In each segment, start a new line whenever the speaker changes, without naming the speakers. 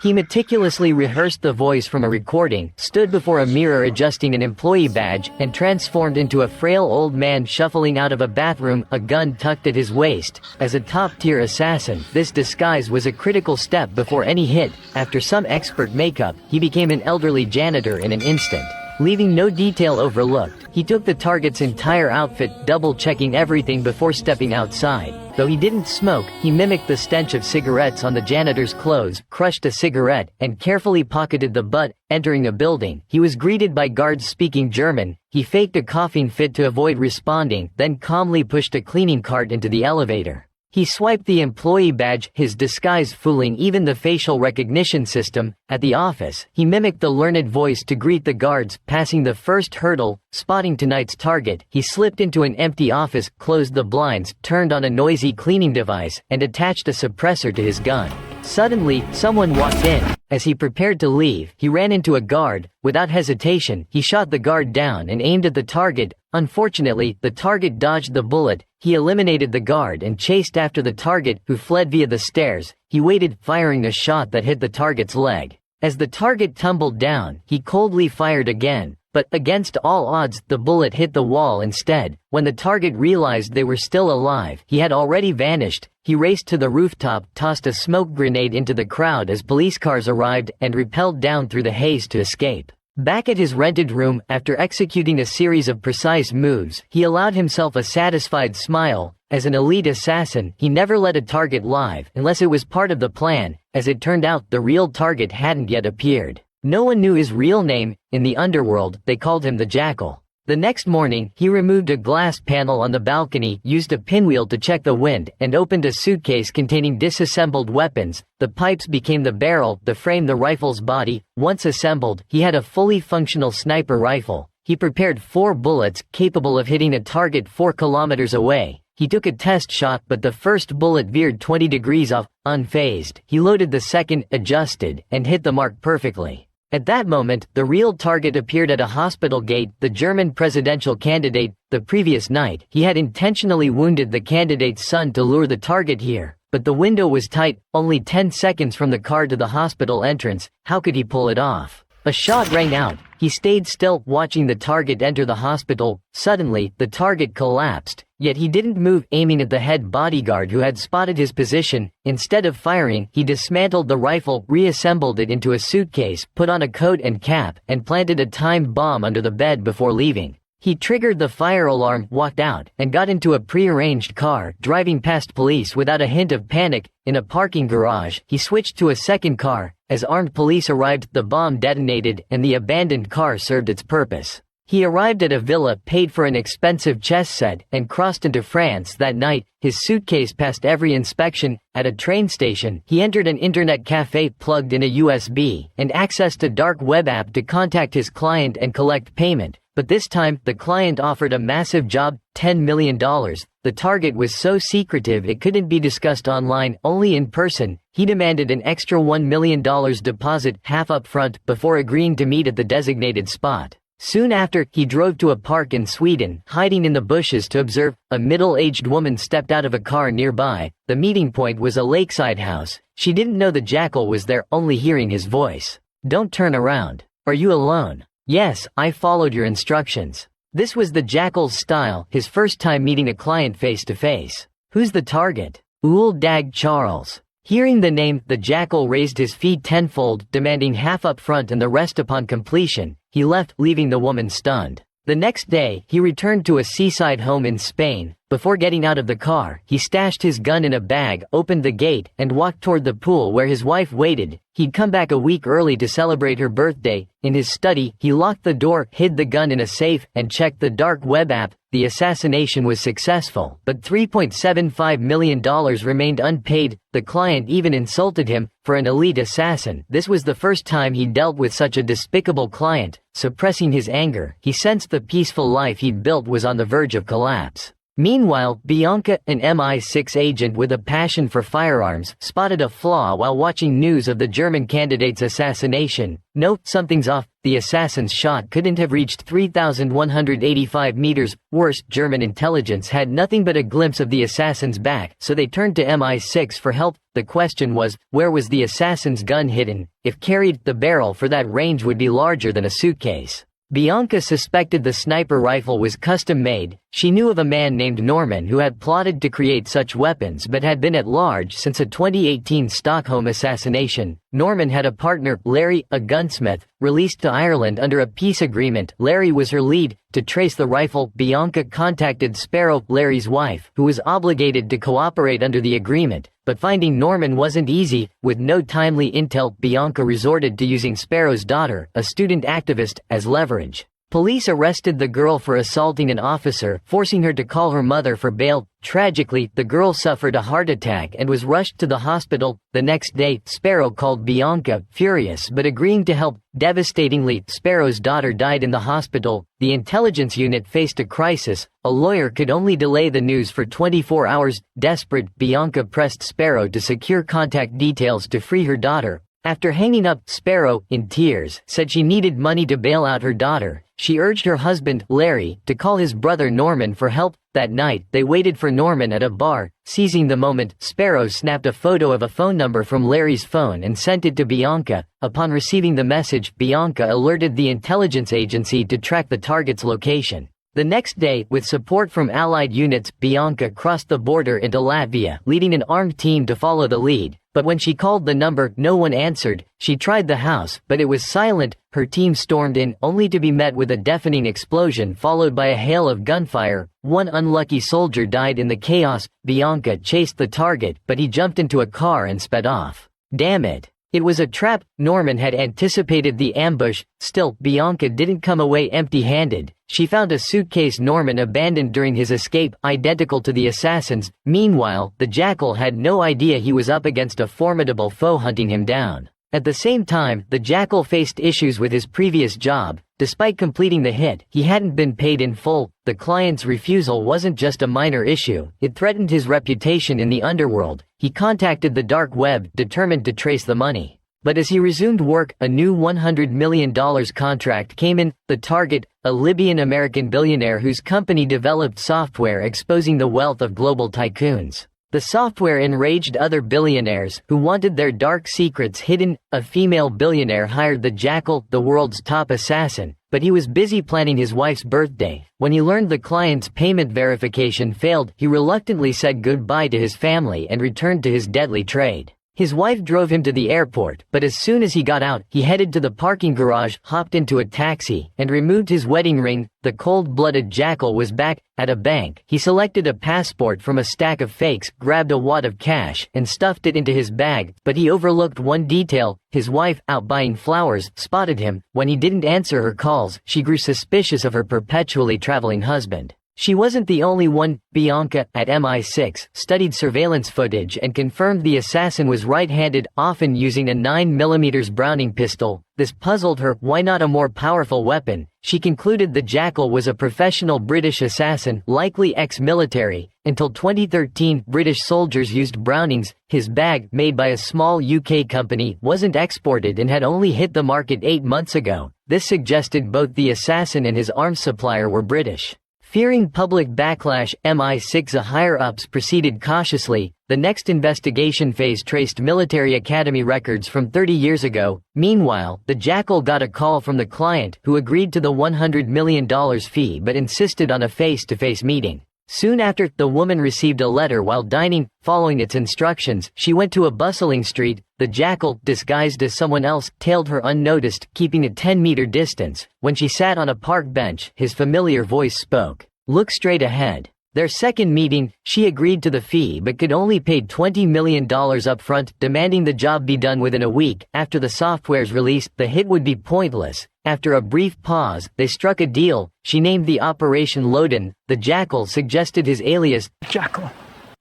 He meticulously rehearsed the voice from a recording, stood before a mirror adjusting an employee badge, and transformed into a frail old man shuffling out of a bathroom, a gun tucked at his waist. As a top-tier assassin, this disguise was a critical step before any hit. After some expert makeup, he became an elderly janitor in an instant. Leaving no detail overlooked, he took the target's entire outfit, double-checking everything before stepping outside. Though he didn't smoke, he mimicked the stench of cigarettes on the janitor's clothes, crushed a cigarette, and carefully pocketed the butt. Entering the building, he was greeted by guards speaking German. He faked a coughing fit to avoid responding, then calmly pushed a cleaning cart into the elevator. He swiped the employee badge, his disguise fooling even the facial recognition system. At the office, he mimicked the learned voice to greet the guards. Passing the first hurdle, spotting tonight's target, he slipped into an empty office, closed the blinds, turned on a noisy cleaning device, and attached a suppressor to his gun. Suddenly, someone walked in. As he prepared to leave, he ran into a guard. Without hesitation, he shot the guard down and aimed at the target. Unfortunately, the target dodged the bullet. He eliminated the guard and chased after the target, who fled via the stairs. He waited, firing a shot that hit the target's leg. As the target tumbled down, he coldly fired again. But, against all odds, the bullet hit the wall instead. When the target realized they were still alive, he had already vanished. He raced to the rooftop, tossed a smoke grenade into the crowd as police cars arrived, and rappelled down through the haze to escape. Back at his rented room, after executing a series of precise moves, he allowed himself a satisfied smile. As an elite assassin, he never let a target live, unless it was part of the plan. As it turned out, the real target hadn't yet appeared. No one knew his real name. In the underworld, they called him the Jackal. The next morning, he removed a glass panel on the balcony, used a pinwheel to check the wind, and opened a suitcase containing disassembled weapons. The pipes became the barrel, the frame the rifle's body. Once assembled, he had a fully functional sniper rifle. He prepared 4 bullets, capable of hitting a target 4 kilometers away. He took a test shot, but the first bullet veered 20 degrees off. Unfazed, he loaded the second, adjusted, and hit the mark perfectly. At that moment, the real target appeared at a hospital gate. The German presidential candidate. The previous night, he had intentionally wounded the candidate's son to lure the target here. But the window was tight, only 10 seconds from the car to the hospital entrance. How could he pull it off? A shot rang out. He stayed still, watching the target enter the hospital. Suddenly, the target collapsed. Yet he didn't move, aiming at the head bodyguard who had spotted his position. Instead of firing, he dismantled the rifle, reassembled it into a suitcase, put on a coat and cap, and planted a timed bomb under the bed before leaving. He triggered the fire alarm, walked out, and got into a pre-arranged car, driving past police without a hint of panic. In a parking garage, he switched to a second car. As armed police arrived, the bomb detonated, and the abandoned car served its purpose. He arrived at a villa, paid for an expensive chess set, and crossed into France that night. His suitcase passed every inspection. At a train station, he entered an internet cafe, plugged in a USB, and accessed a dark web app to contact his client and collect payment. But this time, the client offered a massive job, $10 million. The target was so secretive it couldn't be discussed online, only in person. He demanded an extra $1 million deposit, half up front, before agreeing to meet at the designated spot. Soon after, he drove to a park in Sweden, hiding in the bushes to observe. A middle-aged woman stepped out of a car nearby. The meeting point was a lakeside house. She didn't know the Jackal was there, only hearing his voice. "Don't turn around. Are you alone?" "Yes, I followed your instructions." This was the Jackal's style, his first time meeting a client face-to-face. "Who's the target?" "Ool Dag Charles." Hearing the name, the Jackal raised his fee tenfold, demanding half up front and the rest upon completion. He left, leaving the woman stunned. The next day, he returned to a seaside home in Spain. Before getting out of the car, he stashed his gun in a bag, opened the gate, and walked toward the pool where his wife waited. He'd come back a week early to celebrate her birthday. In his study, he locked the door, hid the gun in a safe, and checked the dark web app. The assassination was successful, but $3.75 million remained unpaid. The client even insulted him. For an elite assassin, this was the first time he dealt with such a despicable client. Suppressing his anger, he sensed the peaceful life he'd built was on the verge of collapse. Meanwhile, Bianca, an MI6 agent with a passion for firearms, spotted a flaw while watching news of the German candidate's assassination. "Nope, something's off. The assassin's shot couldn't have reached 3,185 meters. Worse, German intelligence had nothing but a glimpse of the assassin's back, so they turned to MI6 for help. The question was, where was the assassin's gun hidden? If carried, the barrel for that range would be larger than a suitcase." Bianca suspected the sniper rifle was custom-made. She knew of a man named Norman who had plotted to create such weapons but had been at large since a 2018 Stockholm assassination. Norman had a partner, Larry, a gunsmith, released to Ireland under a peace agreement. Larry was her lead. To trace the rifle, Bianca contacted Sparrow, Larry's wife, who was obligated to cooperate under the agreement. But finding Norman wasn't easy. With no timely intel, Bianca resorted to using Sparrow's daughter, a student activist, as leverage. Police arrested the girl for assaulting an officer, forcing her to call her mother for bail. Tragically, the girl suffered a heart attack and was rushed to the hospital. The next day, Sparrow called Bianca, furious but agreeing to help. Devastatingly, Sparrow's daughter died in the hospital. The intelligence unit faced a crisis. A lawyer could only delay the news for 24 hours. Desperate, Bianca pressed Sparrow to secure contact details to free her daughter. After hanging up, Sparrow, in tears, said she needed money to bail out her daughter. She urged her husband, Larry, to call his brother Norman for help. That night, they waited for Norman at a bar. Seizing the moment, Sparrow snapped a photo of a phone number from Larry's phone and sent it to Bianca. Upon receiving the message, Bianca alerted the intelligence agency to track the target's location. The next day, with support from Allied units, Bianca crossed the border into Latvia, leading an armed team to follow the lead. But when she called the number, no one answered. She tried the house, but it was silent. Her team stormed in, only to be met with a deafening explosion followed by a hail of gunfire. One unlucky soldier died in the chaos. Bianca chased the target, but he jumped into a car and sped off. Damn it. It was a trap. Norman had anticipated the ambush. Still, Bianca didn't come away empty-handed. She found a suitcase Norman abandoned during his escape, identical to the assassin's. Meanwhile, the Jackal had no idea he was up against a formidable foe hunting him down. At the same time, the Jackal faced issues with his previous job. Despite completing the hit, he hadn't been paid in full. The client's refusal wasn't just a minor issue, it threatened his reputation in the underworld. He contacted the dark web, determined to trace the money. But as he resumed work, a new $100 million contract came in. The target, a Libyan-American billionaire whose company developed software exposing the wealth of global tycoons. The software enraged other billionaires who wanted their dark secrets hidden. A female billionaire hired the Jackal, the world's top assassin, but he was busy planning his wife's birthday. When he learned the client's payment verification failed, he reluctantly said goodbye to his family and returned to his deadly trade. His wife drove him to the airport, but as soon as he got out, he headed to the parking garage, hopped into a taxi, and removed his wedding ring. The cold-blooded Jackal was back. At a bank, he selected a passport from a stack of fakes, grabbed a wad of cash, and stuffed it into his bag. But he overlooked one detail. His wife, out buying flowers, spotted him. When he didn't answer her calls, she grew suspicious of her perpetually traveling husband. She wasn't the only one. Bianca, at MI6, studied surveillance footage and confirmed the assassin was right-handed, often using a 9mm Browning pistol. This puzzled her. Why not a more powerful weapon? She concluded the Jackal was a professional British assassin, likely ex-military. Until 2013, British soldiers used Brownings. His bag, made by a small UK company, wasn't exported and had only hit the market 8 months ago. This suggested both the assassin and his arms supplier were British. Fearing public backlash, MI6 higher-ups proceeded cautiously. The next investigation phase traced military academy records from 30 years ago. Meanwhile, the Jackal got a call from the client, who agreed to the $100 million fee but insisted on a face-to-face meeting. Soon after, the woman received a letter while dining. Following its instructions, she went to a bustling street. The Jackal, disguised as someone else, tailed her unnoticed, keeping a 10-meter distance. When she sat on a park bench, his familiar voice spoke. "Look straight ahead." Their second meeting, she agreed to the fee but could only pay $20 million up front, demanding the job be done within a week. After the software's release, the hit would be pointless. After a brief pause, they struck a deal. She named the operation Loden. The Jackal suggested his alias, Jackal.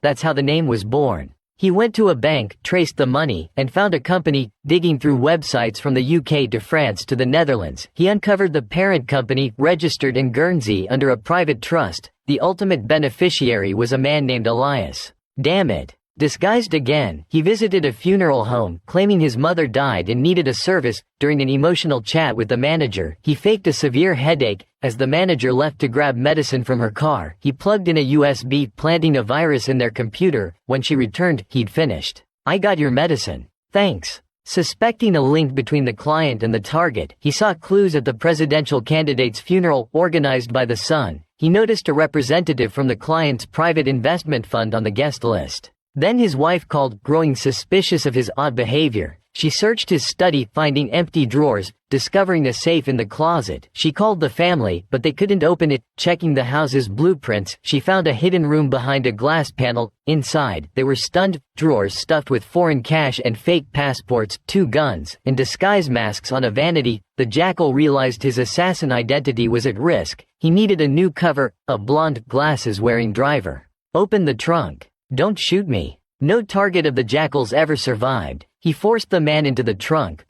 That's how the name was born. He went to a bank, traced the money, and found a company, digging through websites from the UK to France to the Netherlands. He uncovered the parent company, registered in Guernsey under a private trust. The ultimate beneficiary was a man named Elias. Damn it. Disguised again, he visited a funeral home, claiming his mother died and needed a service. During an emotional chat with the manager, he faked a severe headache. As the manager left to grab medicine from her car, he plugged in a USB, planting a virus in their computer. When she returned, he'd finished. "I got your medicine. Thanks." Suspecting a link between the client and the target, he saw clues at the presidential candidate's funeral organized by the Sun. He noticed a representative from the client's private investment fund on the guest list. Then his wife called, growing suspicious of his odd behavior. She searched his study, finding empty drawers, discovering a safe in the closet. She called the family, but they couldn't open it. Checking the house's blueprints, she found a hidden room behind a glass panel. Inside, they were stunned. Drawers stuffed with foreign cash and fake passports, 2 guns, and disguise masks on a vanity. The Jackal realized his assassin identity was at risk. He needed a new cover, a blonde, glasses-wearing driver. "Open the trunk. Don't shoot me." No target of the Jackal's ever survived. He forced the man into the trunk,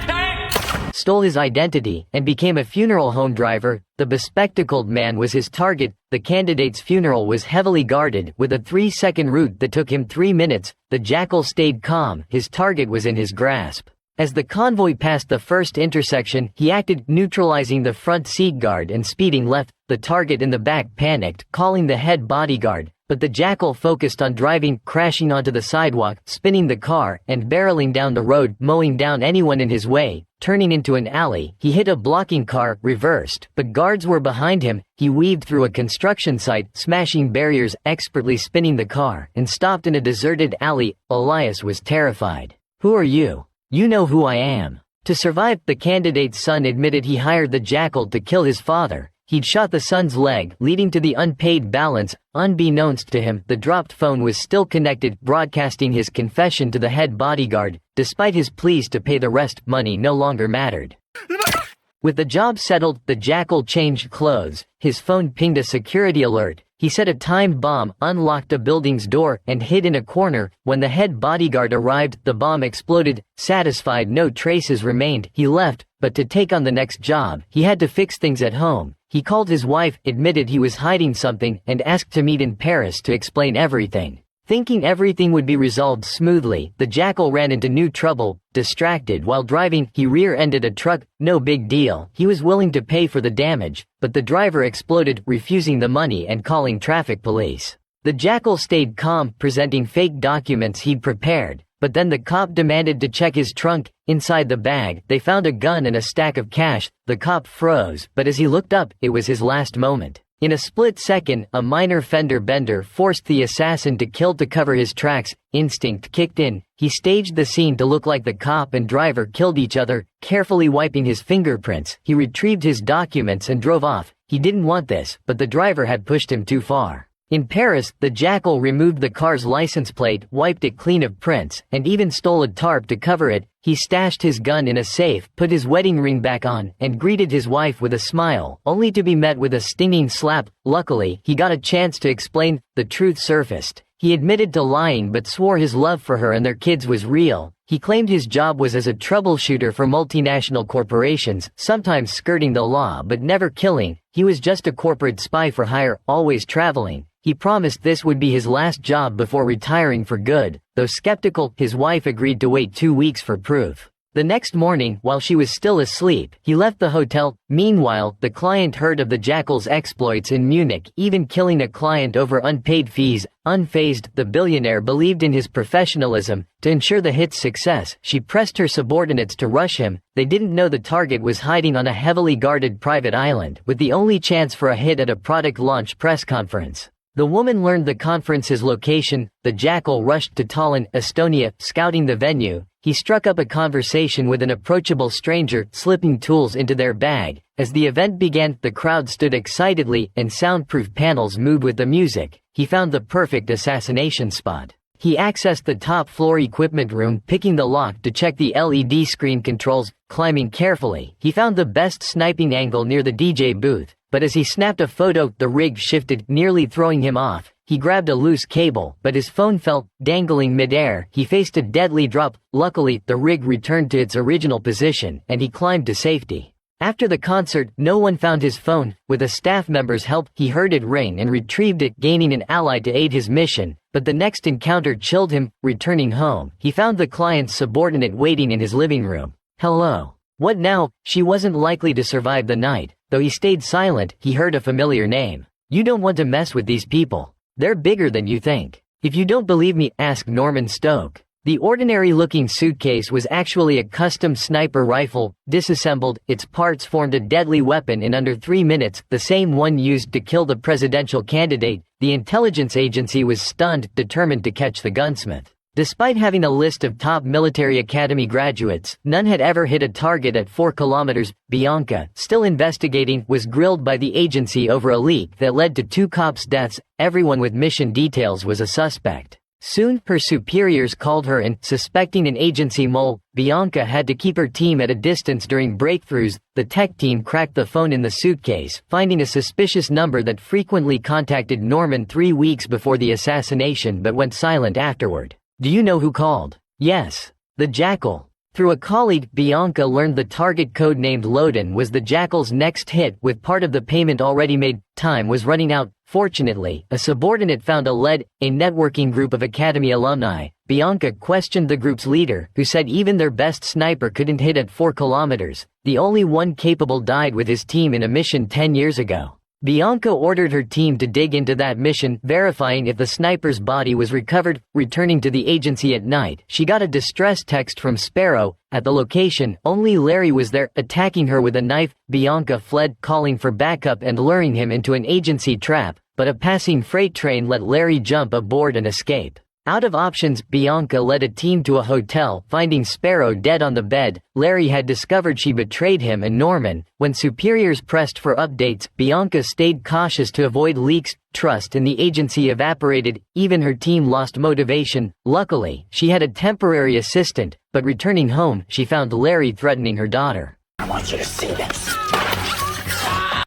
stole his identity, and became a funeral home driver. The bespectacled man was his target. The candidate's funeral was heavily guarded, with a 3-second route that took him 3 minutes. The Jackal stayed calm. His target was in his grasp. As the convoy passed the first intersection, he acted, neutralizing the front seat guard and speeding left. The target in the back panicked, calling the head bodyguard. But the Jackal focused on driving, crashing onto the sidewalk, spinning the car, and barreling down the road, mowing down anyone in his way. Turning into an alley, he hit a blocking car, reversed, but guards were behind him. He weaved through a construction site, smashing barriers, expertly spinning the car, and stopped in a deserted alley. Elias was terrified. "Who are you?" "You know who I am." To survive, the candidate's son admitted he hired the Jackal to kill his father. He'd shot the son's leg, leading to the unpaid balance. Unbeknownst to him, the dropped phone was still connected, broadcasting his confession to the head bodyguard. Despite his pleas to pay the rest, money no longer mattered. With the job settled, the Jackal changed clothes. His phone pinged a security alert. He set a timed bomb, unlocked a building's door, and hid in a corner. When the head bodyguard arrived, the bomb exploded. Satisfied no traces remained, he left. But to take on the next job, he had to fix things at home. He called his wife, admitted he was hiding something, and asked to meet in Paris to explain everything. Thinking everything would be resolved smoothly, the Jackal ran into new trouble. Distracted while driving, he rear-ended a truck. No big deal. He was willing to pay for the damage, but the driver exploded, refusing the money and calling traffic police. The Jackal stayed calm, presenting fake documents he'd prepared. But then the cop demanded to check his trunk. Inside the bag, they found a gun and a stack of cash. The cop froze, but as he looked up, it was his last moment. In a split second, a minor fender bender forced the assassin to kill to cover his tracks. Instinct kicked in. He staged the scene to look like the cop and driver killed each other. Carefully wiping his fingerprints, he retrieved his documents and drove off. He didn't want this, but the driver had pushed him too far. In Paris, the Jackal removed the car's license plate, wiped it clean of prints, and even stole a tarp to cover it. He stashed his gun in a safe, put his wedding ring back on, and greeted his wife with a smile, only to be met with a stinging slap. Luckily, he got a chance to explain. The truth surfaced. He admitted to lying but swore his love for her and their kids was real. He claimed his job was as a troubleshooter for multinational corporations, sometimes skirting the law but never killing. He was just a corporate spy for hire, always traveling. He promised this would be his last job before retiring for good. Though skeptical, his wife agreed to wait 2 weeks for proof. The next morning, while she was still asleep, he left the hotel. Meanwhile, the client heard of the Jackal's exploits in Munich, even killing a client over unpaid fees. Unfazed, the billionaire believed in his professionalism. To ensure the hit's success, she pressed her subordinates to rush him. They didn't know the target was hiding on a heavily guarded private island, with the only chance for a hit at a product launch press conference. The woman learned the conference's location. The Jackal rushed to Tallinn, Estonia, scouting the venue. He struck up a conversation with an approachable stranger, slipping tools into their bag. As the event began, the crowd stood excitedly, and soundproof panels moved with the music. He found the perfect assassination spot. He accessed the top-floor equipment room, picking the lock to check the LED screen controls. Climbing carefully, he found the best sniping angle near the DJ booth. But as he snapped a photo, the rig shifted, nearly throwing him off. He grabbed a loose cable, but his phone fell, dangling mid-air. He faced a deadly drop. Luckily, the rig returned to its original position, and he climbed to safety. After the concert, no one found his phone. With a staff member's help, he heard it ring and retrieved it, gaining an ally to aid his mission. But the next encounter chilled him. Returning home, he found the client's subordinate waiting in his living room. "Hello. What now?" She wasn't likely to survive the night. Though he stayed silent, he heard a familiar name. "You don't want to mess with these people. They're bigger than you think. If you don't believe me, ask Norman Stoke." The ordinary-looking suitcase was actually a custom sniper rifle. Disassembled, its parts formed a deadly weapon in under 3 minutes, the same one used to kill the presidential candidate. The intelligence agency was stunned, determined to catch the gunsmith. Despite having a list of top military academy graduates, none had ever hit a target at 4 kilometers. Bianca, still investigating, was grilled by the agency over a leak that led to 2 cops' deaths. Everyone with mission details was a suspect. Soon, her superiors called her in, suspecting an agency mole. Bianca had to keep her team at a distance during breakthroughs. The tech team cracked the phone in the suitcase, finding a suspicious number that frequently contacted Norman 3 weeks before the assassination but went silent afterward. "Do you know who called?" "Yes. The Jackal." Through a colleague, Bianca learned the target codenamed Loden was the Jackal's next hit, with part of the payment already made. Time was running out. Fortunately, a subordinate found a lead, a networking group of academy alumni. Bianca questioned the group's leader, who said even their best sniper couldn't hit at 4 kilometers. The only one capable died with his team in a mission 10 years ago. Bianca ordered her team to dig into that mission, verifying if the sniper's body was recovered. Returning to the agency at night, she got a distress text from Sparrow. At the location, only Larry was there, attacking her with a knife. Bianca fled, calling for backup and luring him into an agency trap, but a passing freight train let Larry jump aboard and escape. Out of options, Bianca led a team to a hotel, finding Sparrow dead on the bed. Larry had discovered she betrayed him and Norman. When superiors pressed for updates, Bianca stayed cautious to avoid leaks. Trust in the agency evaporated, even her team lost motivation. Luckily, she had a temporary assistant, but returning home, she found Larry threatening her daughter.
"I want you to see this."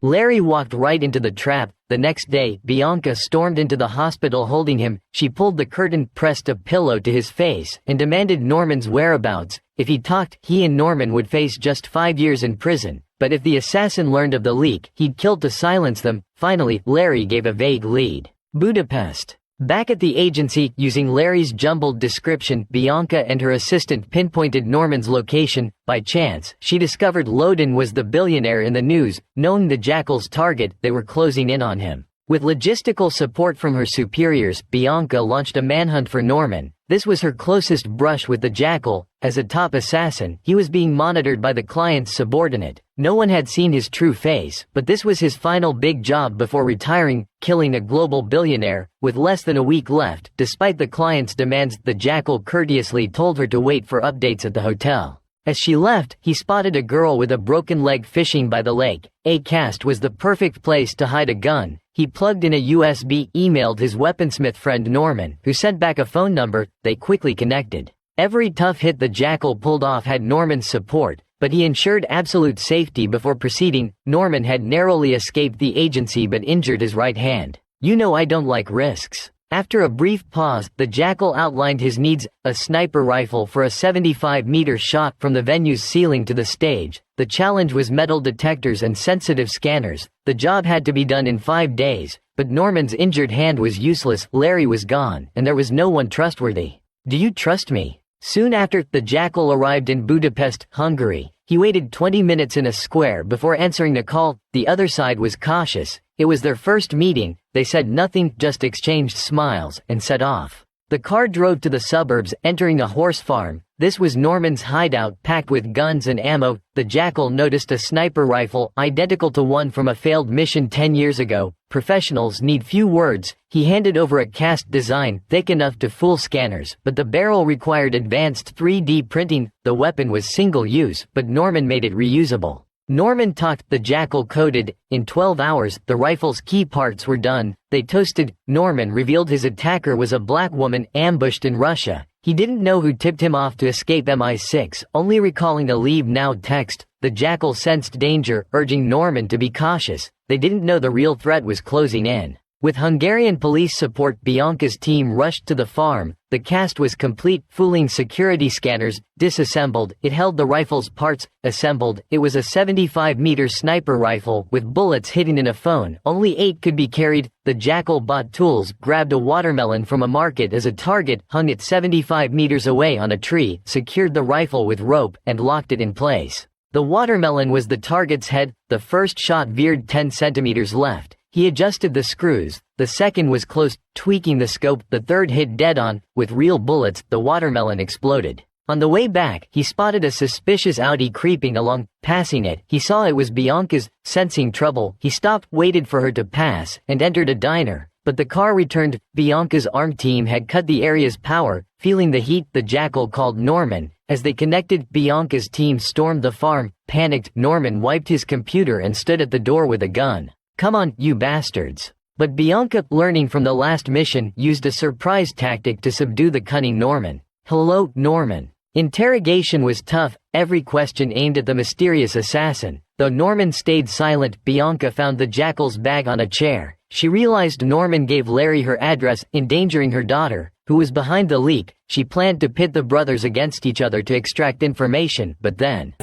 Larry walked right into the trap. The next day, Bianca stormed into the hospital holding him. She pulled the curtain, pressed a pillow to his face, and demanded Norman's whereabouts. If he talked, he and Norman would face just 5 years in prison. But if the assassin learned of the leak, he'd killed to silence them. Finally, Larry gave a vague lead. Budapest. Back at the agency, using Larry's jumbled description, Bianca and her assistant pinpointed Norman's location. By chance, she discovered Loden was the billionaire in the news. Knowing the Jackal's target, they were closing in on him. With logistical support from her superiors, Bianca launched a manhunt for Norman. This was her closest brush with the Jackal. As a top assassin, he was being monitored by the client's subordinate. No one had seen his true face, but this was his final big job before retiring, killing a global billionaire. With less than a week left, despite the client's demands, the Jackal courteously told her to wait for updates at the hotel. As she left, he spotted a girl with a broken leg fishing by the lake. A-cast was the perfect place to hide a gun. He plugged in a USB, emailed his weaponsmith friend Norman, who sent back a phone number. They quickly connected. Every tough hit the Jackal pulled off had Norman's support, but he ensured absolute safety before proceeding. Norman had narrowly escaped the agency but injured his right hand. "You know I don't like risks." After a brief pause, the Jackal outlined his needs: a sniper rifle for a 75-meter shot from the venue's ceiling to the stage. The challenge was metal detectors and sensitive scanners. The job had to be done in 5 days, but Norman's injured hand was useless. Larry was gone, and there was no one trustworthy. "Do you trust me?" Soon after, the Jackal arrived in Budapest, Hungary. He waited 20 minutes in a square before answering the call. The other side was cautious. It was their first meeting. They said nothing, just exchanged smiles, and set off. The car drove to the suburbs, entering a horse farm. This was Norman's hideout, packed with guns and ammo. The Jackal noticed a sniper rifle, identical to one from a failed mission 10 years ago. Professionals need few words. He handed over a cast design, thick enough to fool scanners, but the barrel required advanced 3D printing. The weapon was single-use, but Norman made it reusable. Norman talked, the Jackal coded. In 12 hours, the rifle's key parts were done. They toasted. Norman revealed his attacker was a black woman ambushed in Russia. He didn't know who tipped him off to escape MI6, only recalling a "leave now" text. The Jackal sensed danger, urging Norman to be cautious. They didn't know the real threat was closing in. With Hungarian police support, Bianca's team rushed to the farm. The cast was complete, fooling security scanners, disassembled. It held the rifle's parts, assembled. It was a 75-meter sniper rifle with bullets hidden in a phone. Only 8 could be carried. The Jackal bought tools, grabbed a watermelon from a market as a target, hung it 75 meters away on a tree, secured the rifle with rope, and locked it in place. The watermelon was the target's head. The first shot veered 10 centimeters left. He adjusted the screws. The second was close, tweaking the scope. The third hit dead on. With real bullets, the watermelon exploded. On the way back, he spotted a suspicious Audi creeping along. Passing it, he saw it was Bianca's. Sensing trouble, he stopped, waited for her to pass, and entered a diner. But the car returned. Bianca's armed team had cut the area's power. Feeling the heat, the Jackal called Norman. As they connected, Bianca's team stormed the farm. Panicked, Norman wiped his computer and stood at the door with a gun. "Come on, you bastards." But Bianca, learning from the last mission, used a surprise tactic to subdue the cunning Norman. "Hello, Norman." Interrogation was tough, every question aimed at the mysterious assassin. Though Norman stayed silent, Bianca found the Jackal's bag on a chair. She realized Norman gave Larry her address, endangering her daughter, who was behind the leak. She planned to pit the brothers against each other to extract information, but then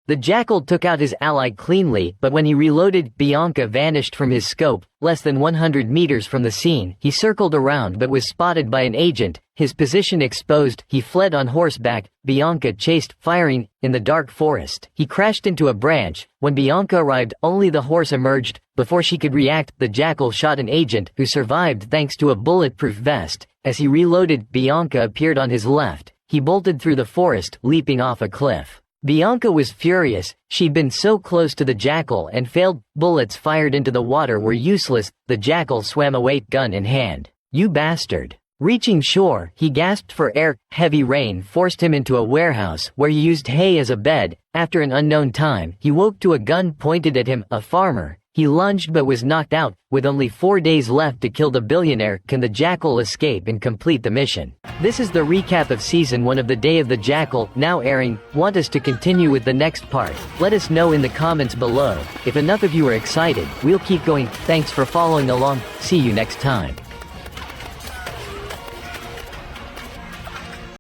the Jackal took out his ally cleanly, but when he reloaded, Bianca vanished from his scope. Less than 100 meters from the scene, he circled around but was spotted by an agent. His position exposed, he fled on horseback. Bianca chased, firing, in the dark forest. He crashed into a branch. When Bianca arrived, only the horse emerged. Before she could react, the Jackal shot an agent, who survived thanks to a bulletproof vest. As he reloaded, Bianca appeared on his left. He bolted through the forest, leaping off a cliff. Bianca was furious. She'd been so close to the Jackal and failed. Bullets fired into the water were useless. The Jackal swam away, gun in hand. "You bastard." Reaching shore, he gasped for air. Heavy rain forced him into a warehouse, where he used hay as a bed. After an unknown time, he woke to a gun pointed at him, a farmer. He lunged but was knocked out. With only 4 days left to kill the billionaire, can the Jackal escape and complete the mission? This is the recap of Season 1 of The Day of the Jackal, now airing. Want us to continue with the next part? Let us know in the comments below. If enough of you are excited, we'll keep going. Thanks for following along. See you next time.